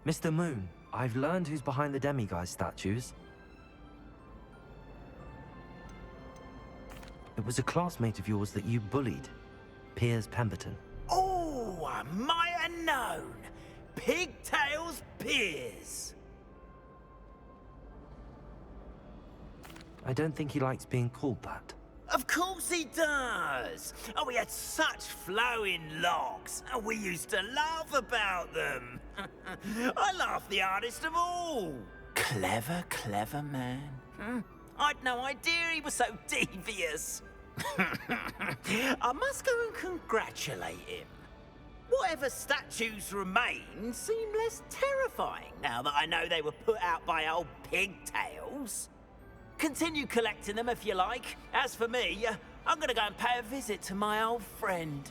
Mr. Moon, I've learned who's behind the demiguise statues. It was a classmate of yours that you bullied, Piers Pemberton. Oh, I might have known. Pigtails Piers. I don't think he likes being called that. Of course he does. Oh, we had such flowing locks, and we used to laugh about them. I laughed the hardest of all. Clever, clever man. I'd no idea he was so devious. I must go and congratulate him. Whatever statues remain seem less terrifying now that I know they were put out by old pigtails. Continue collecting them if you like. As for me, I'm gonna go and pay a visit to my old friend.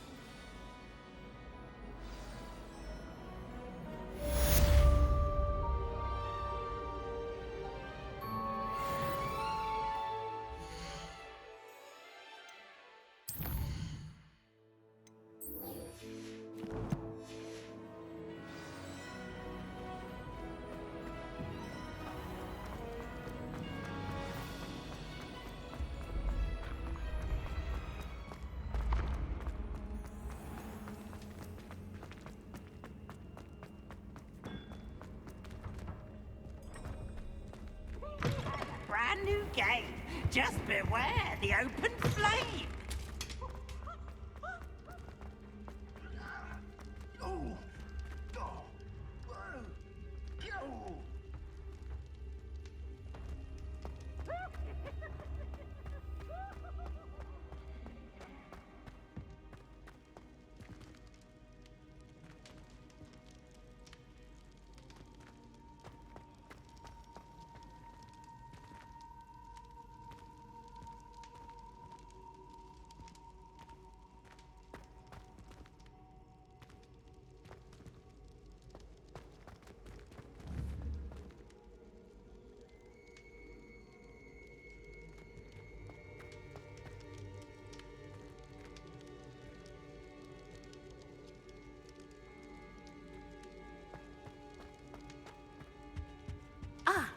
Brand new game. Just beware the open flame.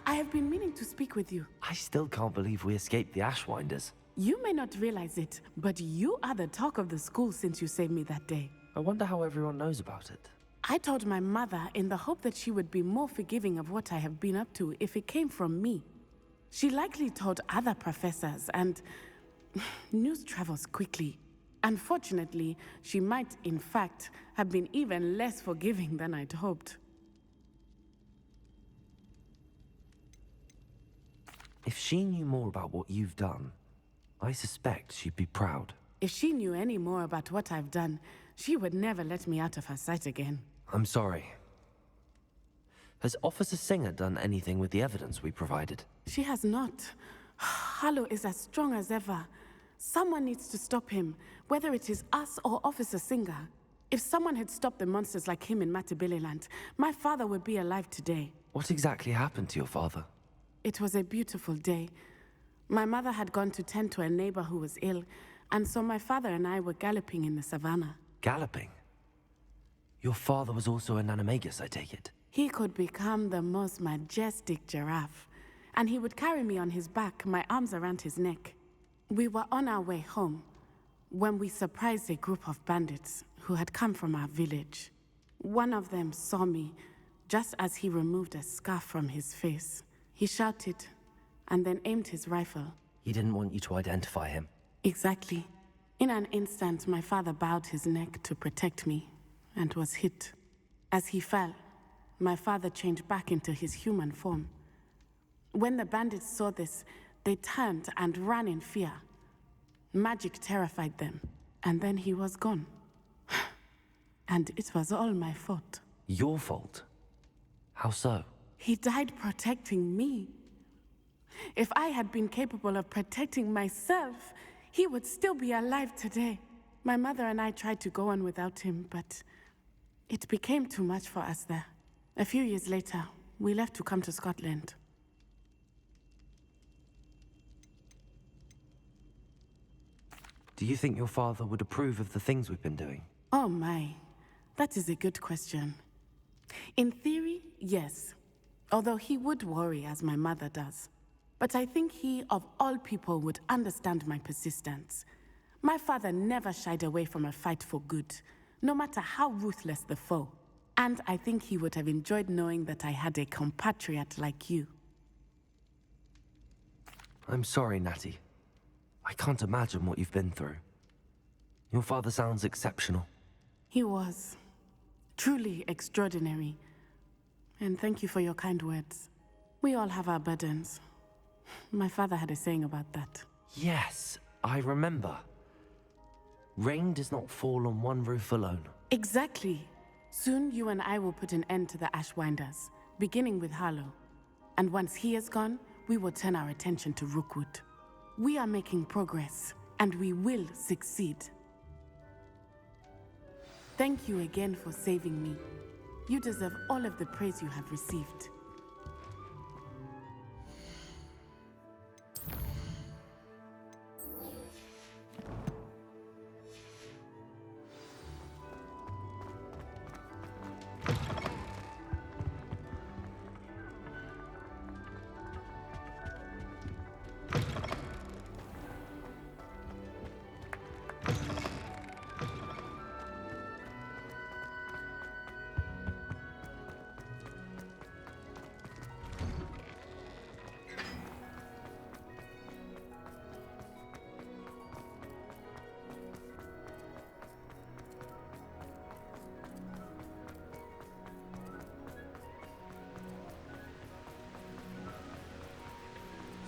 I have been meaning to speak with you. I still can't believe we escaped the Ashwinders. You may not realize it, but you are the talk of the school since you saved me that day. I wonder how everyone knows about it. I told my mother in the hope that she would be more forgiving of what I have been up to if it came from me. She likely told other professors, and news travels quickly. Unfortunately, she might, in fact, have been even less forgiving than I'd hoped. If she knew more about what you've done, I suspect she'd be proud. If she knew any more about what I've done, she would never let me out of her sight again. I'm sorry. Has Officer Singer done anything with the evidence we provided? She has not. Harlow is as strong as ever. Someone needs to stop him, whether it is us or Officer Singer. If someone had stopped the monsters like him in Matabeleland, my father would be alive today. What exactly happened to your father? It was a beautiful day. My mother had gone to tend to a neighbor who was ill, and so my father and I were galloping in the savannah. Galloping? Your father was also an animagus, I take it? He could become the most majestic giraffe, and he would carry me on his back, my arms around his neck. We were on our way home when we surprised a group of bandits who had come from our village. One of them saw me just as he removed a scarf from his face. He shouted, and then aimed his rifle. He didn't want you to identify him. Exactly. In an instant, my father bowed his neck to protect me, and was hit. As he fell, my father changed back into his human form. When the bandits saw this, they turned and ran in fear. Magic terrified them, and then he was gone. And it was all my fault. Your fault? How so? He died protecting me. If I had been capable of protecting myself, he would still be alive today. My mother and I tried to go on without him, but it became too much for us there. A few years later, we left to come to Scotland. Do you think your father would approve of the things we've been doing? Oh my, that is a good question. In theory, yes. Although he would worry, as my mother does. But I think he, of all people, would understand my persistence. My father never shied away from a fight for good, no matter how ruthless the foe. And I think he would have enjoyed knowing that I had a compatriot like you. I'm sorry, Natty. I can't imagine what you've been through. Your father sounds exceptional. He was. Truly extraordinary. And thank you for your kind words. We all have our burdens. My father had a saying about that. Yes, I remember. Rain does not fall on one roof alone. Exactly. Soon you and I will put an end to the Ashwinders, beginning with Harlow. And once he is gone, we will turn our attention to Rookwood. We are making progress, and we will succeed. Thank you again for saving me. You deserve all of the praise you have received.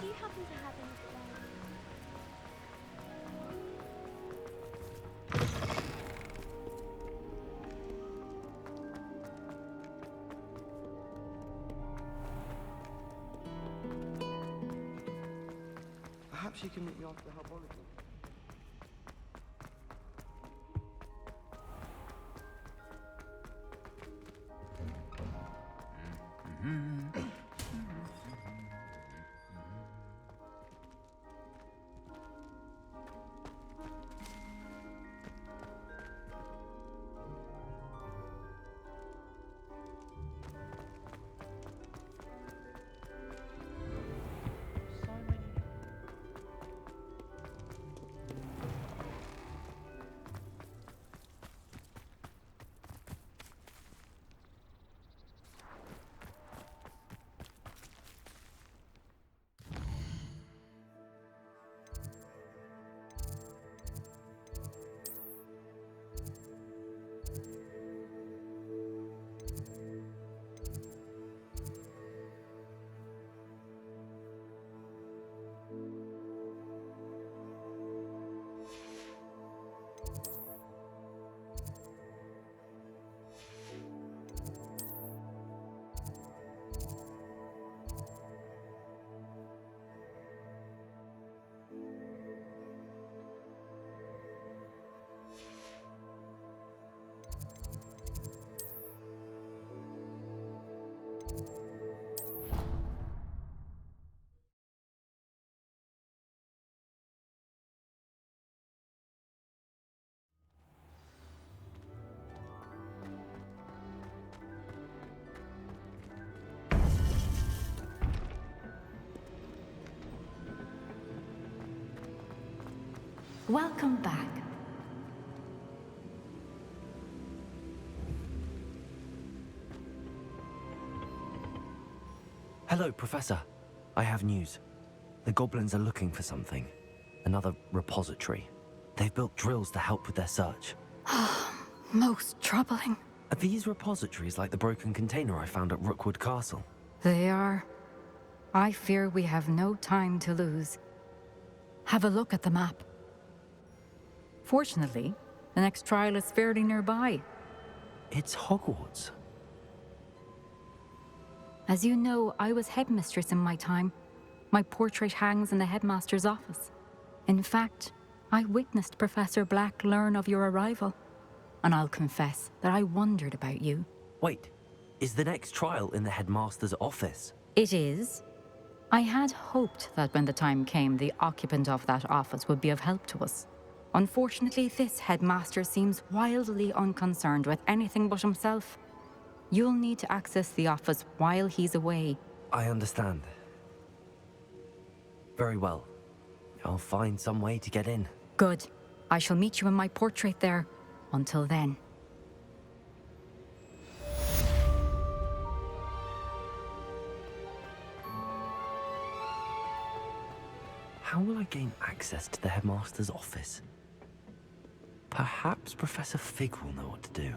Do you happen to have any plans? Perhaps you can meet me after the herbology. Welcome back. Hello, Professor. I have news. The goblins are looking for something. Another repository. They've built drills to help with their search. Most troubling. Are these repositories like the broken container I found at Rookwood Castle? They are. I fear we have no time to lose. Have a look at the map. Fortunately, the next trial is fairly nearby. It's Hogwarts. As you know, I was headmistress in my time. My portrait hangs in the headmaster's office. In fact, I witnessed Professor Black learn of your arrival. And I'll confess that I wondered about you. Wait, is the next trial in the headmaster's office? It is. I had hoped that when the time came, the occupant of that office would be of help to us. Unfortunately, this headmaster seems wildly unconcerned with anything but himself. You'll need to access the office while he's away. I understand. Very well. I'll find some way to get in. Good. I shall meet you in my portrait there. Until then. How will I gain access to the headmaster's office? Perhaps Professor Fig will know what to do.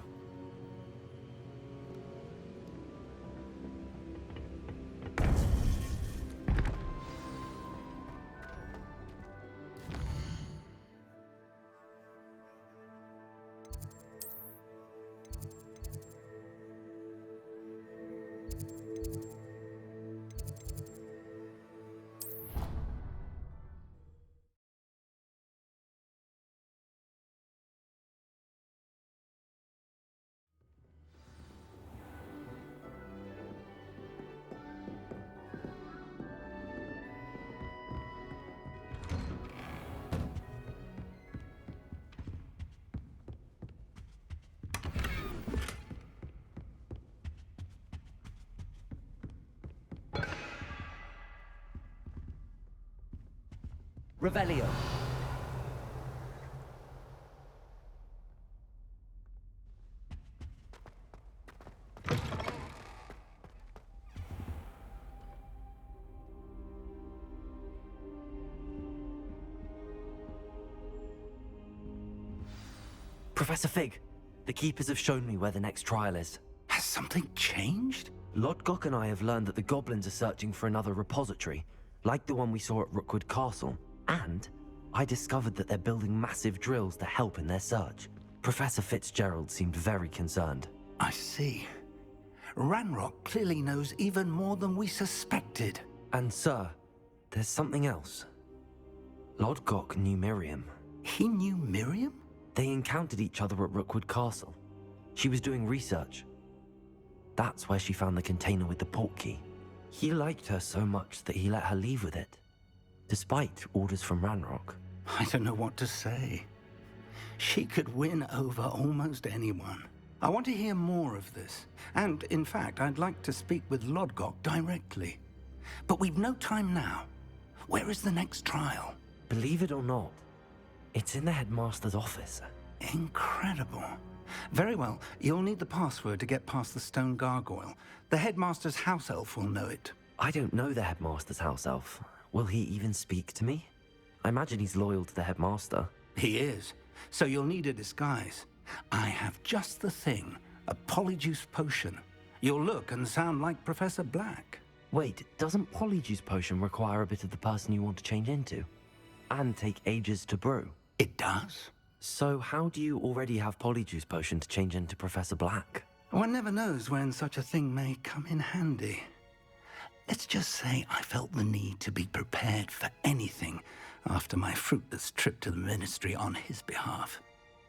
Revelio. Professor Fig, the Keepers have shown me where the next trial is. Has something changed? Lodgok and I have learned that the goblins are searching for another repository, like the one we saw at Rookwood Castle. And I discovered that they're building massive drills to help in their search. Professor Fitzgerald seemed very concerned. I see. Ranrock clearly knows even more than we suspected. And sir, there's something else. Lodgok knew Miriam. He knew Miriam? They encountered each other at Rookwood Castle. She was doing research. That's where she found the container with the portkey. He liked her so much that he let her leave with it, despite orders from Ranrock. I don't know what to say. She could win over almost anyone. I want to hear more of this. And, in fact, I'd like to speak with Lodgok directly. But we've no time now. Where is the next trial? Believe it or not, it's in the headmaster's office. Incredible. Very well. You'll need the password to get past the stone gargoyle. The headmaster's house elf will know it. I don't know the headmaster's house elf. Will he even speak to me? I imagine he's loyal to the headmaster. He is. So you'll need a disguise. I have just the thing. A polyjuice potion. You'll look and sound like Professor Black. Wait, doesn't Polyjuice Potion require a bit of the person you want to change into? And take ages to brew? It does? So how do you already have Polyjuice Potion to change into Professor Black? One never knows when such a thing may come in handy. Let's just say I felt the need to be prepared for anything after my fruitless trip to the Ministry on his behalf.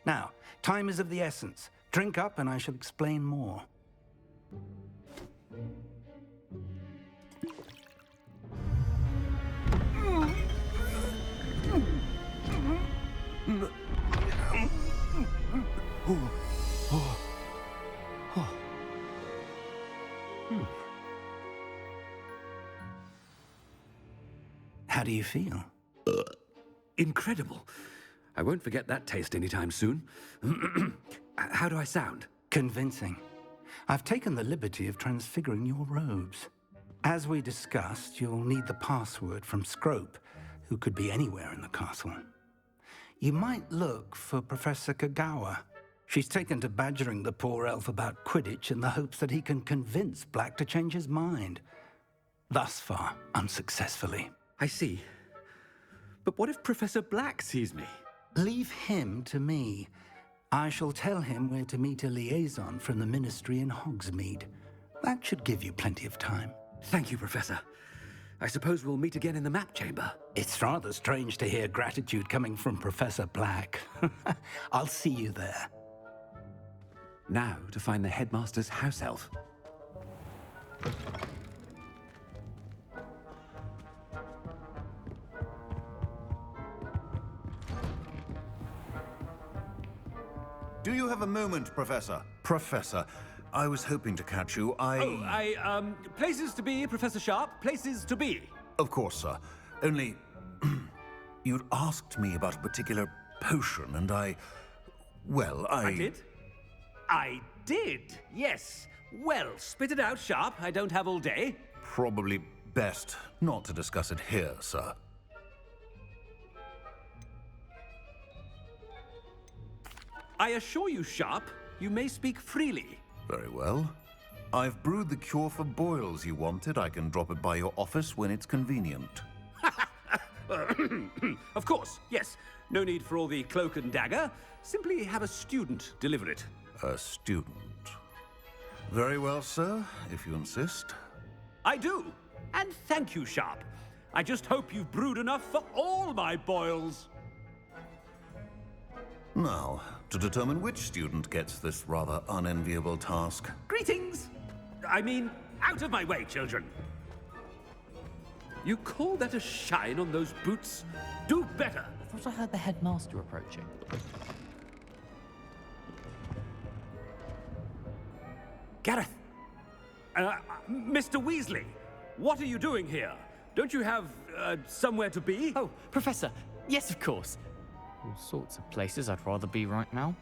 Now, time is of the essence. Drink up and I shall explain more. How do you feel? Incredible. I won't forget that taste anytime soon. How do I sound? Convincing. I've taken the liberty of transfiguring your robes. As we discussed, you'll need the password from Scrope, who could be anywhere in the castle. You might look for Professor Kagawa. She's taken to badgering the poor elf about Quidditch in the hopes that he can convince Black to change his mind. Thus far, unsuccessfully. I see. But what if Professor Black sees me? Leave him to me. I shall tell him where to meet a liaison from the Ministry in Hogsmeade. That should give you plenty of time. Thank you, Professor. I suppose we'll meet again in the map chamber. It's rather strange to hear gratitude coming from Professor Black. I'll see you there. Now to find the headmaster's house elf. Do you have a moment, Professor? Professor, I was hoping to catch you. Places to be, Professor Sharp, places to be. Of course, sir. Only... you'd asked me about a particular potion, and well, I did? I did, yes. Well, spit it out, Sharp. I don't have all day. Probably best not to discuss it here, sir. I assure you, Sharp, you may speak freely. Very well. I've brewed the cure for boils you wanted. I can drop it by your office when it's convenient. Of course, yes. No need for all the cloak and dagger. Simply have a student deliver it. A student. Very well, sir, if you insist. I do. And thank you, Sharp. I just hope you've brewed enough for all my boils. Now, to determine which student gets this rather unenviable task. Greetings! I mean, out of my way, children. You call that a shine on those boots? Do better! I thought I heard the headmaster approaching. Gareth! Mr. Weasley, what are you doing here? Don't you have, somewhere to be? Oh, Professor, yes, of course. All sorts of places I'd rather be right now.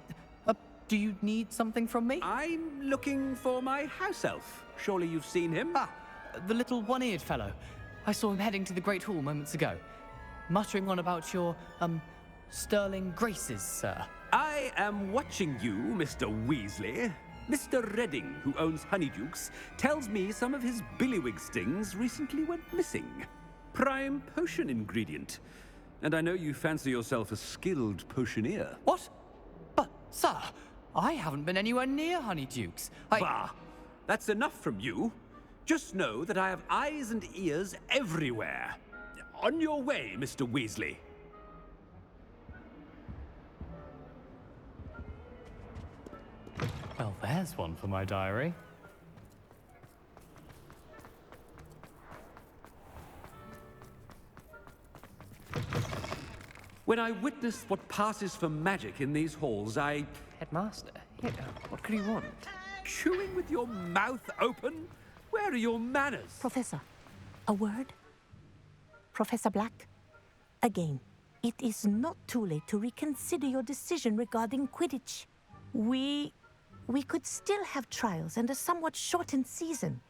Do you need something from me? I'm looking for my house elf. Surely you've seen him? Ah, the little one-eared fellow. I saw him heading to the Great Hall moments ago, muttering on about your, sterling graces, sir. I am watching you, Mr. Weasley. Mr. Redding, who owns Honeydukes, tells me some of his billywig stings recently went missing. Prime potion ingredient. And I know you fancy yourself a skilled potioneer. What? But, sir, I haven't been anywhere near Honeydukes. Bah! That's enough from you. Just know that I have eyes and ears everywhere. On your way, Mr. Weasley. Well, there's one for my diary. When I witness what passes for magic in these halls, I... Headmaster, here, what could you want? Chewing with your mouth open? Where are your manners? Professor, a word? Professor Black, again, it is not too late to reconsider your decision regarding Quidditch. We could still have trials and a somewhat shortened season.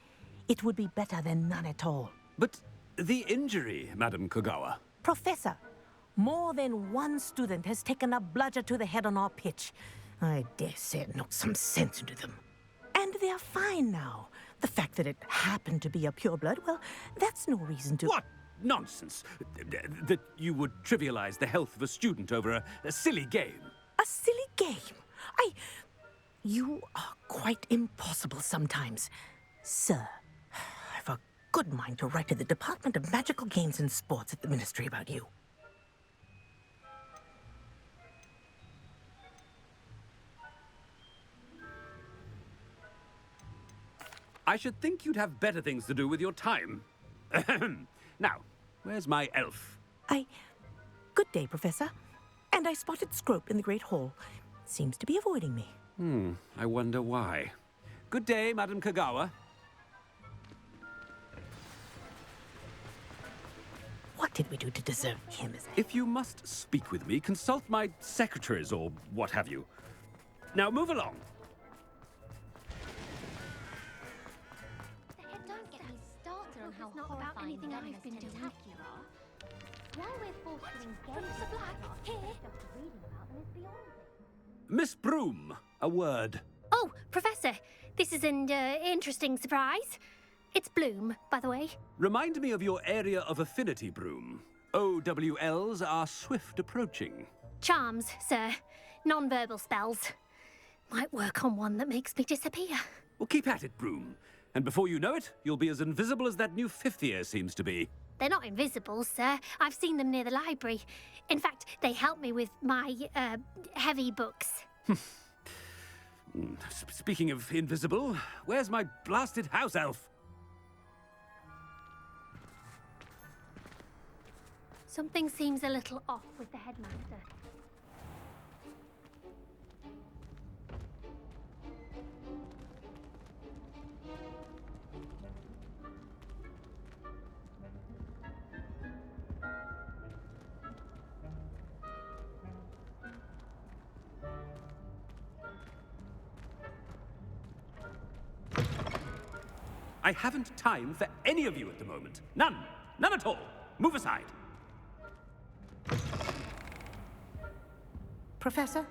It would be better than none at all. But the injury, Madam Kogawa. Professor, more than one student has taken a bludger to the head on our pitch. I dare say it knocked some sense into them. And they are fine now. The fact that it happened to be a pureblood, well, that's no reason to... What nonsense! That you would trivialize the health of a student over a silly game. A silly game? You are quite impossible sometimes. Sir, I've a good mind to write to the Department of Magical Games and Sports at the Ministry about you. I should think you'd have better things to do with your time. Now, where's my elf? Good day, Professor. And I spotted Scrope in the Great Hall. Seems to be avoiding me. I wonder why. Good day, Madam Kogawa. What did we do to deserve him as If you must speak with me, consult my secretaries or what have you. Now move along. Don't get me started on how horrifying I've been doing. Why we're forced to engage with Black here? Just reading about them is beyond me. Miss Broom, a word. Oh, Professor, this is an interesting surprise. It's Bloom, by the way. Remind me of your area of affinity, Broom. OWLs are swift approaching. Charms, sir. Non-verbal spells. Might work on one that makes me disappear. Well, keep at it, Broom. And before you know it, you'll be as invisible as that new fifth year seems to be. They're not invisible, sir. I've seen them near the library. In fact, they help me with my, heavy books. Speaking of invisible, where's my blasted house elf? Something seems a little off with the headmaster. I haven't time for any of you at the moment. None. None at all. Move aside. Professor,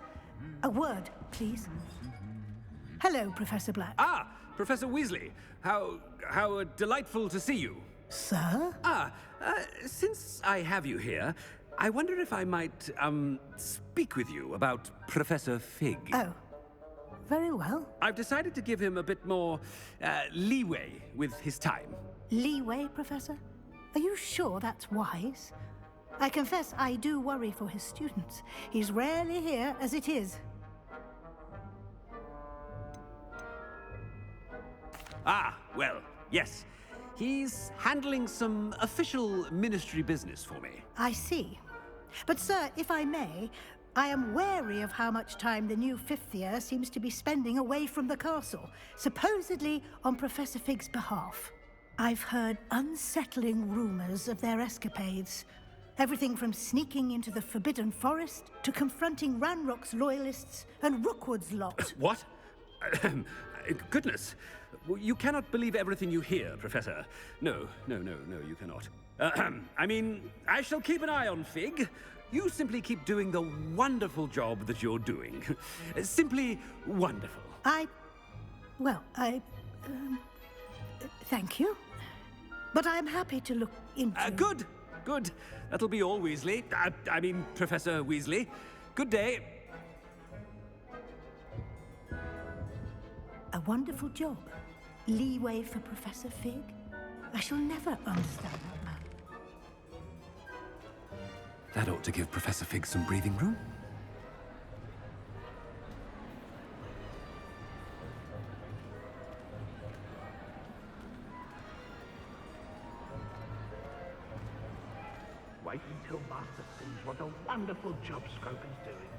a word, please. Hello, Professor Black. Ah, Professor Weasley. How delightful to see you. Sir? Since I have you here, I wonder if I might, speak with you about Professor Fig. Oh, very well. I've decided to give him a bit more, leeway with his time. Leeway, Professor? Are you sure that's wise? I confess I do worry for his students. He's rarely here as it is. Ah, well, yes. He's handling some official ministry business for me. I see. But, sir, if I may, I am wary of how much time the new fifth year seems to be spending away from the castle, supposedly on Professor Fig's behalf. I've heard unsettling rumors of their escapades. Everything from sneaking into the Forbidden Forest to confronting Ranrock's loyalists and Rookwood's lot. What? Goodness. You cannot believe everything you hear, Professor. No, you cannot. I mean, I shall keep an eye on Fig. You simply keep doing the wonderful job that you're doing. Simply wonderful. Thank you. But I'm happy to look into... Good. That'll be all, Weasley. I mean, Professor Weasley. Good day. A wonderful job. Leeway for Professor Fig. I shall never understand that man. That ought to give Professor Fig some breathing room. Wait until Master sees what a wonderful job Scrope is doing.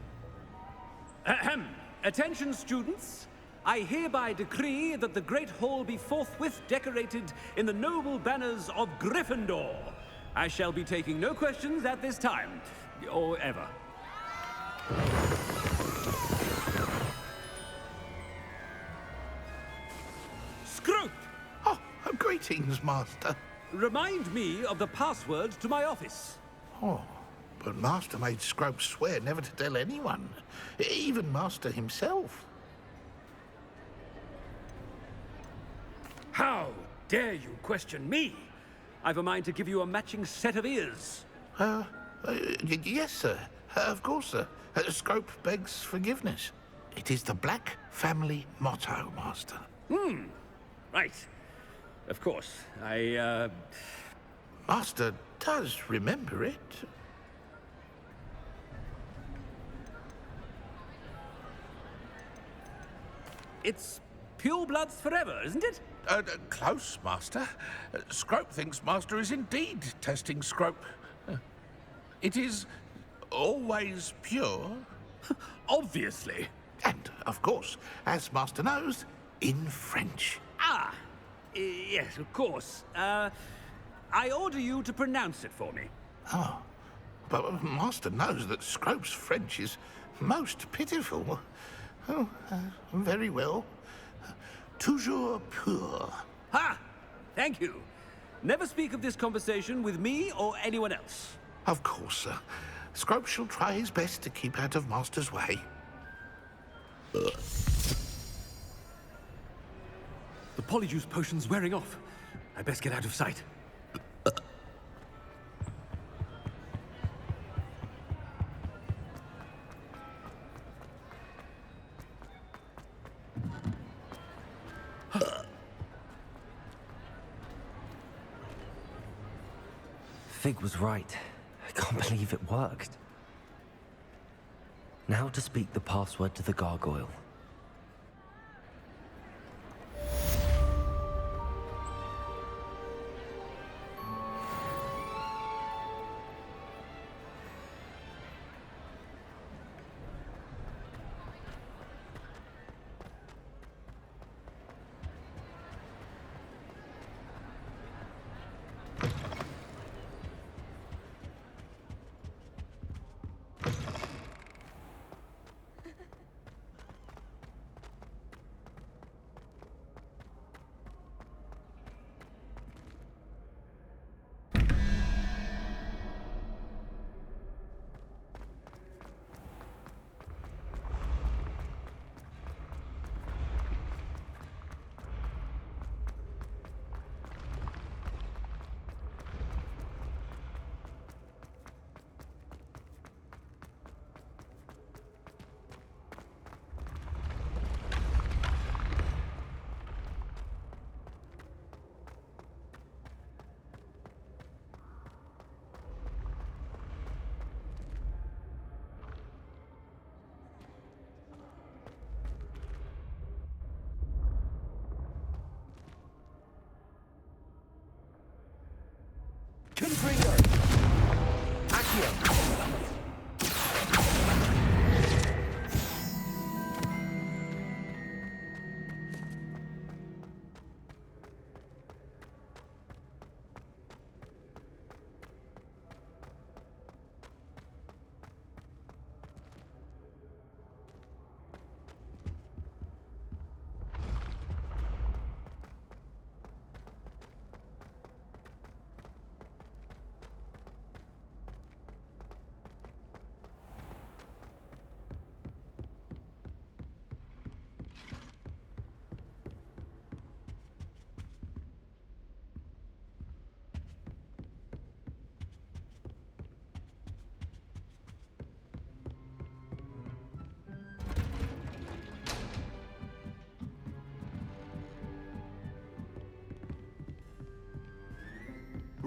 Ahem. Attention, students. I hereby decree that the Great Hall be forthwith decorated in the noble banners of Gryffindor. I shall be taking no questions at this time, or ever. Scrope! Oh, greetings, Master. Remind me of the password to my office. Oh, but Master made Scrope swear never to tell anyone, even Master himself. How dare you question me? I've a mind to give you a matching set of ears. Yes, sir. Of course, sir. Scrope begs forgiveness. It is the Black family motto, Master. Right. Of course. Master does remember it. It's pure bloods forever, isn't it? Close, Master. Scrope thinks Master is indeed testing Scrope. It is always pure. Obviously. And, of course, as Master knows, in French. Yes, of course. I order you to pronounce it for me. Oh, but Master knows that Scrope's French is most pitiful. Oh, very well. Toujours pur. Ha! Thank you. Never speak of this conversation with me or anyone else. Of course, sir. Scrope shall try his best to keep out of Master's way. The polyjuice potion's wearing off. I best get out of sight. Fig was right. I can't believe it worked. Now to speak the password to the gargoyle.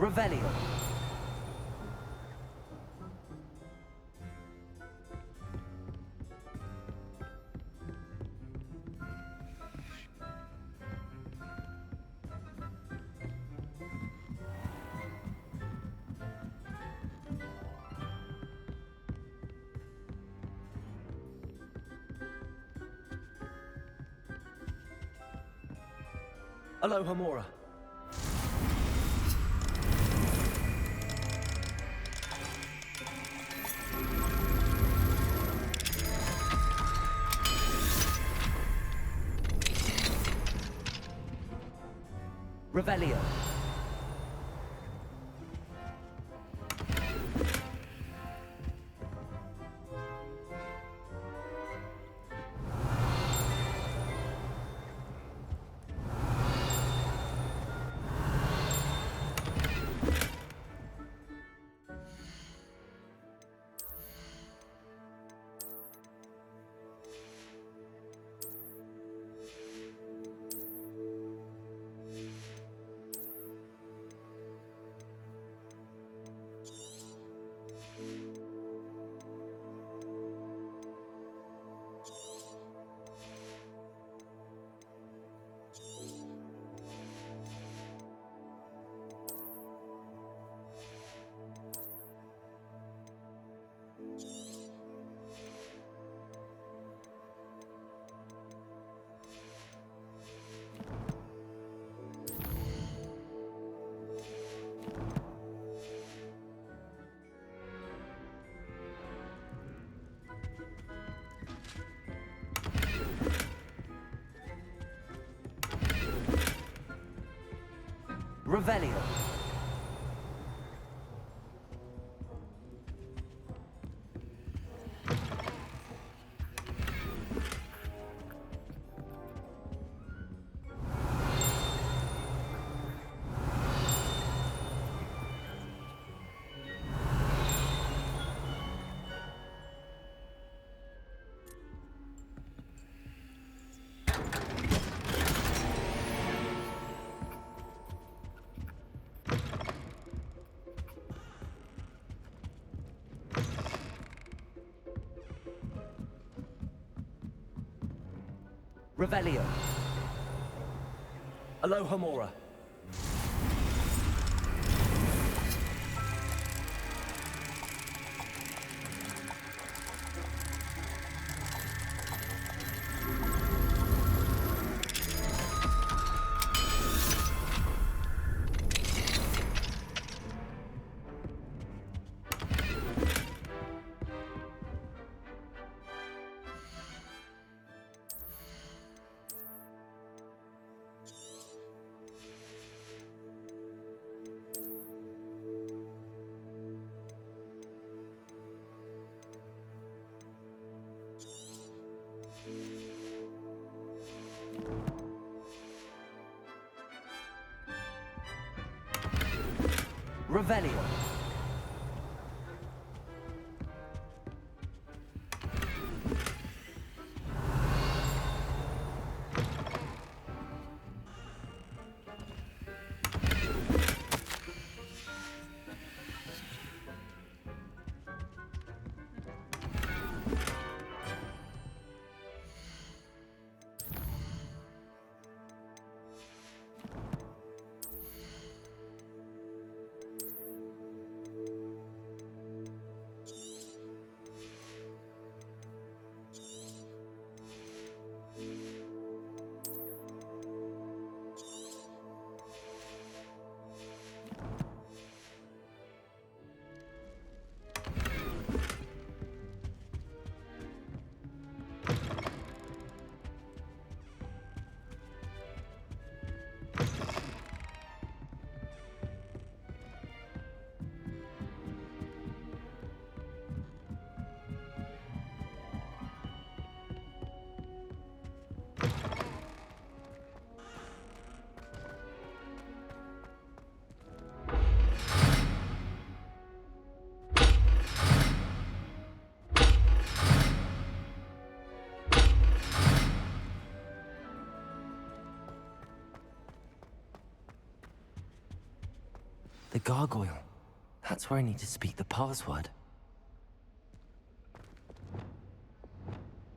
Revelio. Aloha Mora. Revelio. Revelio. Revelio. Aloha Mora. Revelio. gargoyle. That's where I need to speak the password.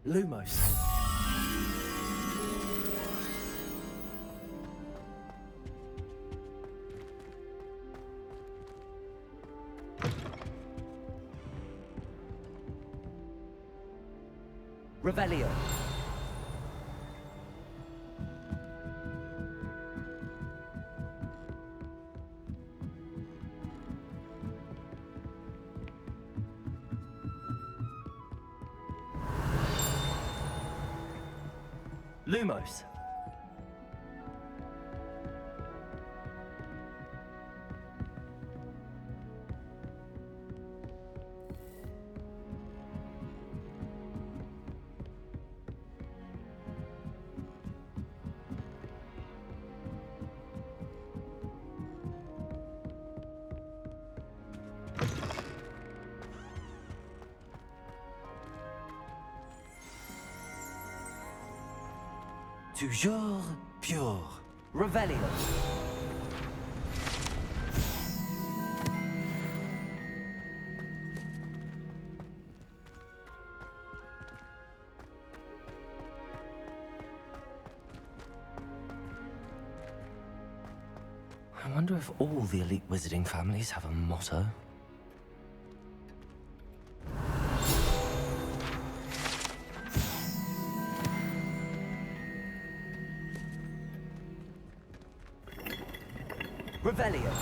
Lumos. Revelio. Lumos. Toujours pure. Revelio. I wonder if all the elite wizarding families have a motto. Revelio.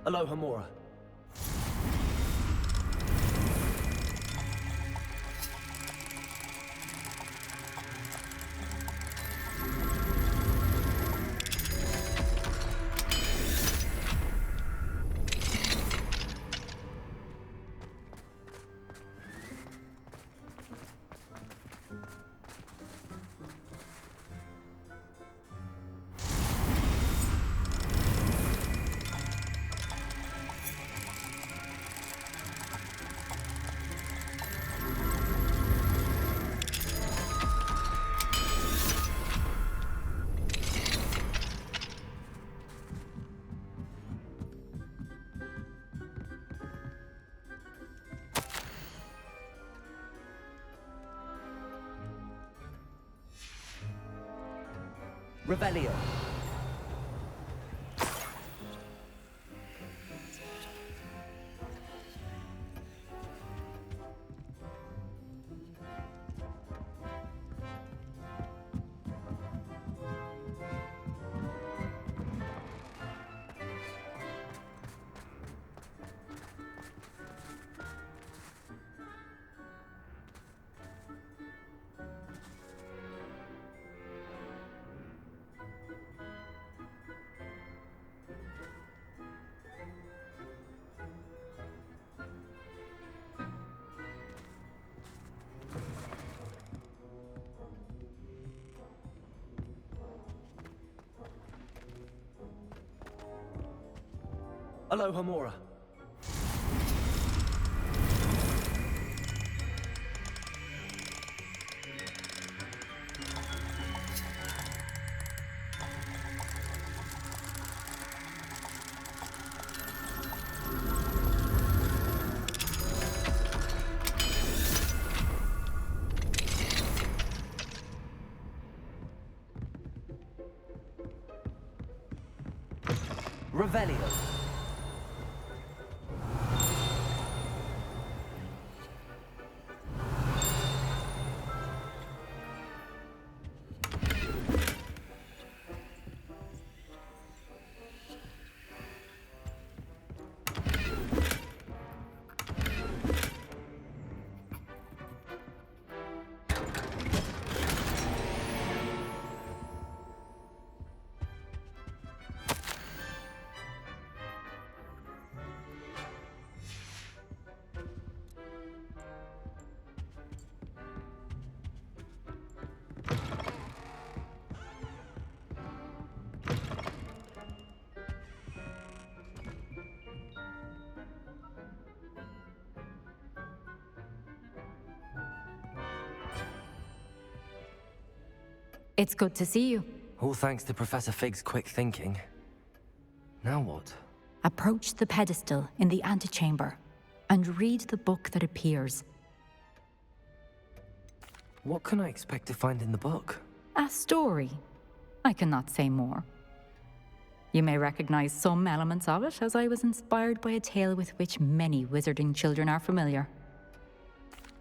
Aloha Mora. Revelio. Aloha Mora. Revelio. It's good to see you. All thanks to Professor Fig's quick thinking. Now what? Approach the pedestal in the antechamber and read the book that appears. What can I expect to find in the book? A story. I cannot say more. You may recognize some elements of it, as I was inspired by a tale with which many wizarding children are familiar.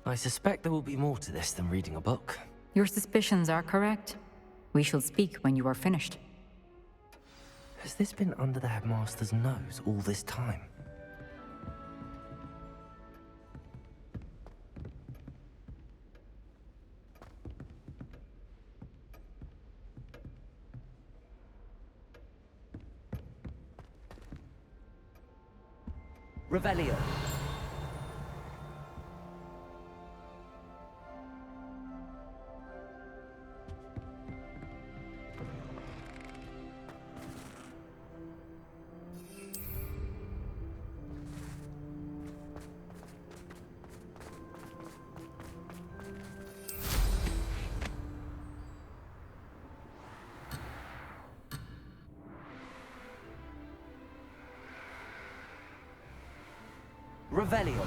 I suspect there will be more to this than reading a book. Your suspicions are correct. We shall speak when you are finished. Has this been under the headmaster's nose all this time? Revelio. Revelio.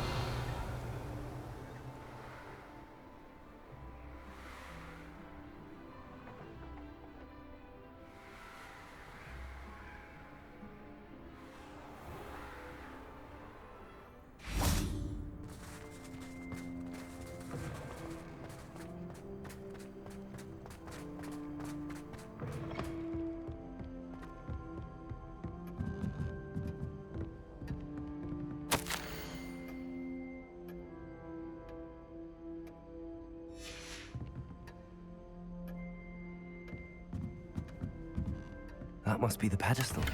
That must be the pedestal.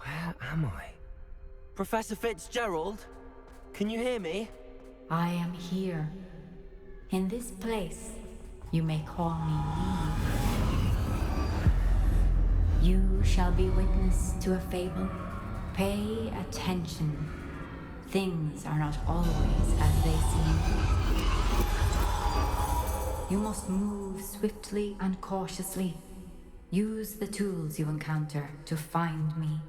Where am I? Professor Fitzgerald? Can you hear me? I am here. In this place, you may call me Eve. You shall be witness to a fable. Pay attention. Things are not always as they seem. You must move swiftly and cautiously. Use the tools you encounter to find me.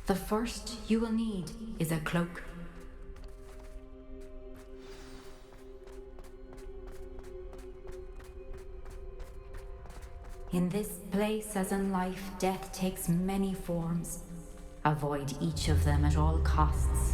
The first you will need is a cloak. In this place, as in life, death takes many forms. Avoid each of them at all costs.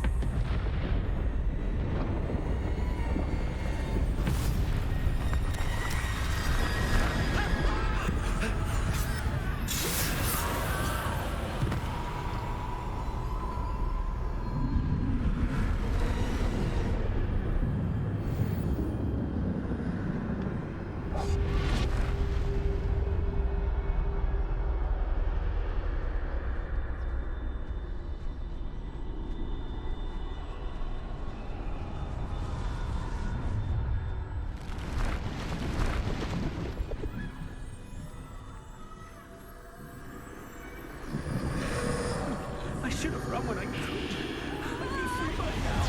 run when I could. I'd be free by now.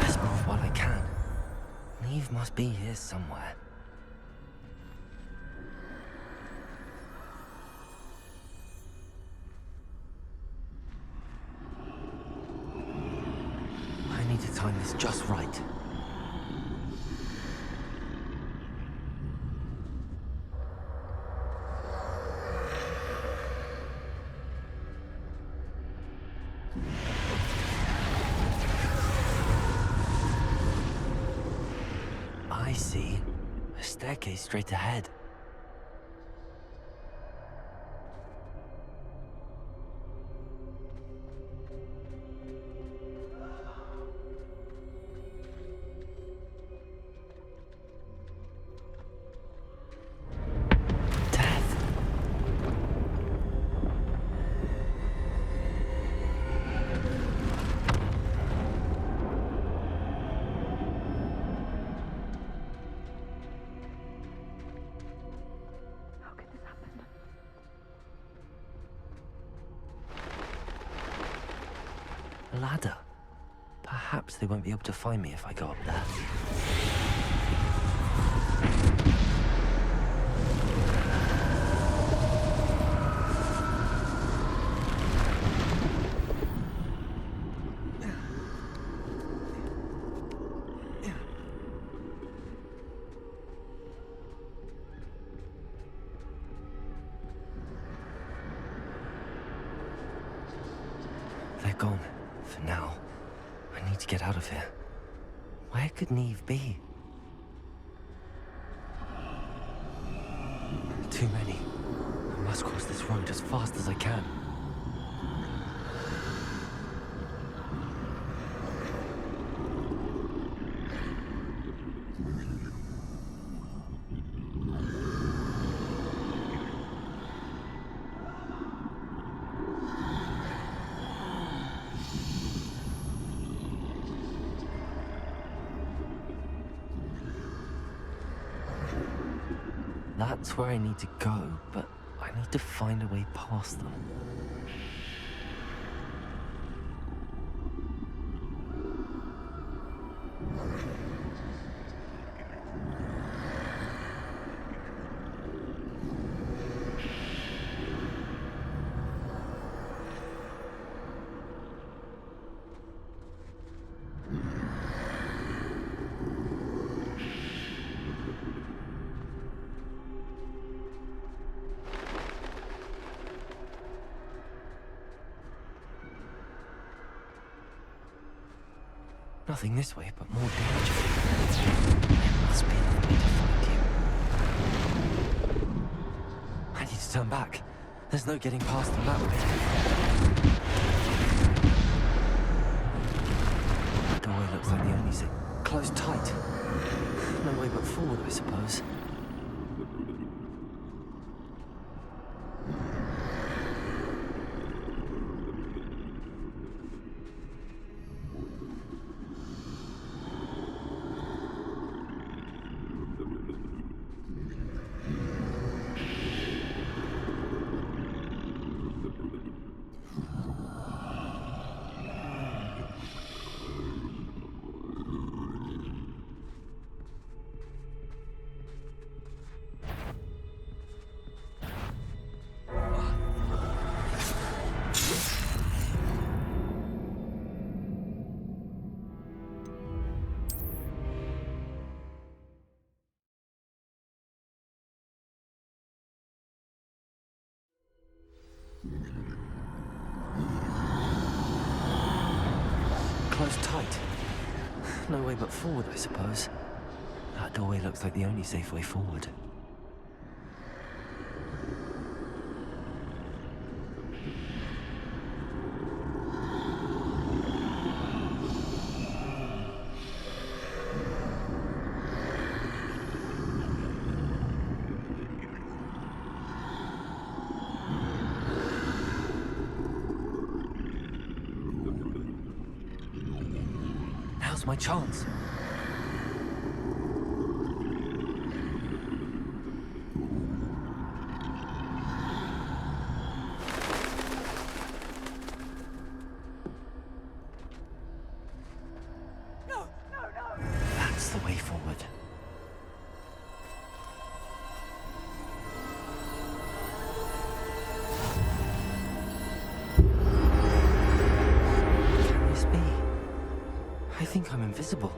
Let's move while I can. Neve must be here somewhere. I need to time this just right. I see. A staircase straight ahead. Ladder. Perhaps they won't be able to find me if I go up there. They're gone. For now. I need to get out of here. Where could Neve be? Too many. I must cross this road as fast as I can. That's where I need to go, but I need to find a way past them. Nothing this way, but more danger. There must be another way to find you. I need to turn back. There's no getting past them that way. The doorway looks like the only thing. Closed tight. No way but forward, I suppose. Closed tight. No way but forward, I suppose. That doorway looks like the only safe way forward. Now's my chance. invisible.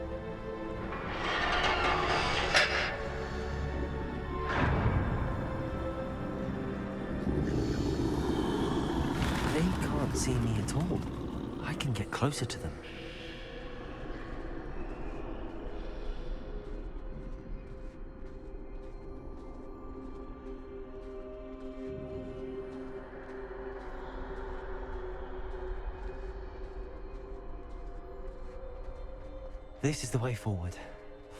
They can't see me at all. I can get closer to them. This is the way forward.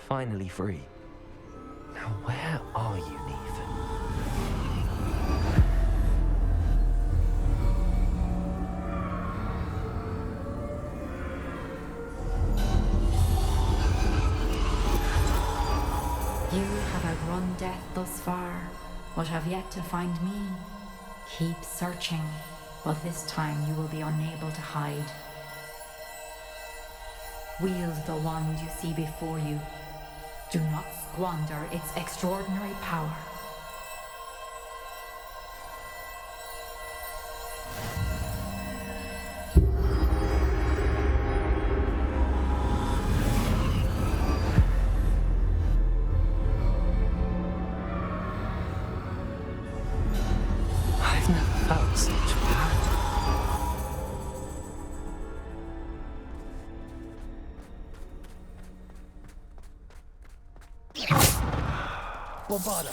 Finally free. Now where are you, Neve? You have outrun death thus far, but have yet to find me. Keep searching, but this time you will be unable to hide. Wield the wand you see before you. Do not squander its extraordinary power. I've never felt such power. Bombarda.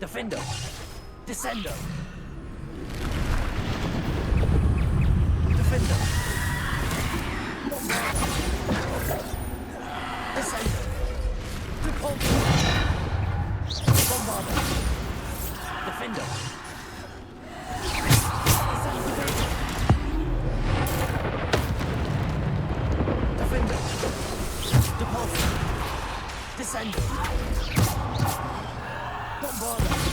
Defender! Descendo! Defender! Descendo! Repulsor! Bombarder! Defender! Defender! Repulsor! Descendo! Bombarder!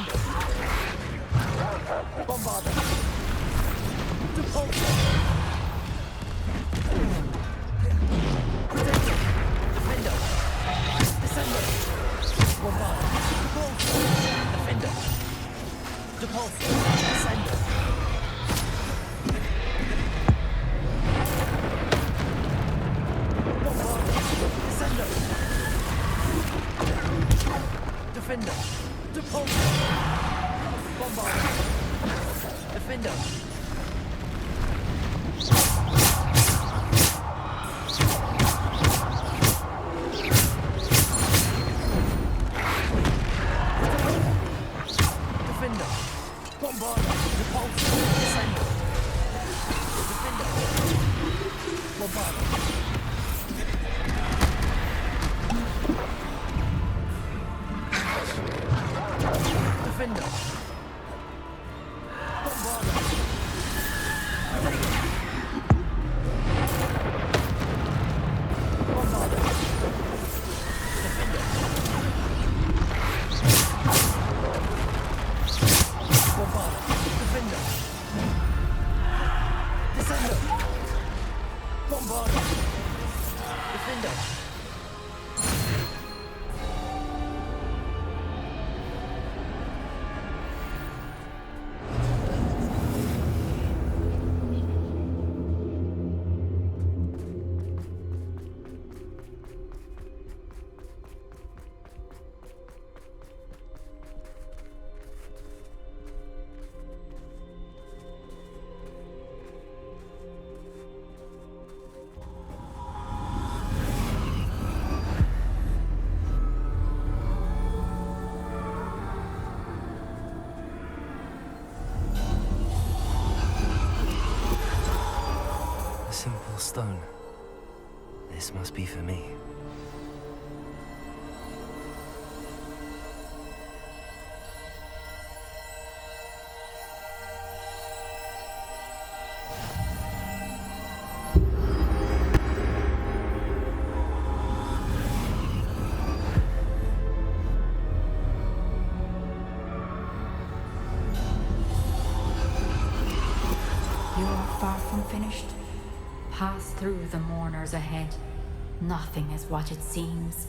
Defender. Bombarder. Depulsor. Protector. Defender. Descender. Bombarder. Depulsor. Defender. Depulsor. Descender. Defender. Depulsor. Bombarder. Defender. Defender. Bombarder. Depulsor. Descender. Defender. Bombarder. Defender. Bombarder. Bombarder. Defender. Bombarder. Defender. Descender. Bombarder. Defender. A simple stone. This must be for me. You are far from finished. Pass through the mourners ahead. Nothing is what it seems.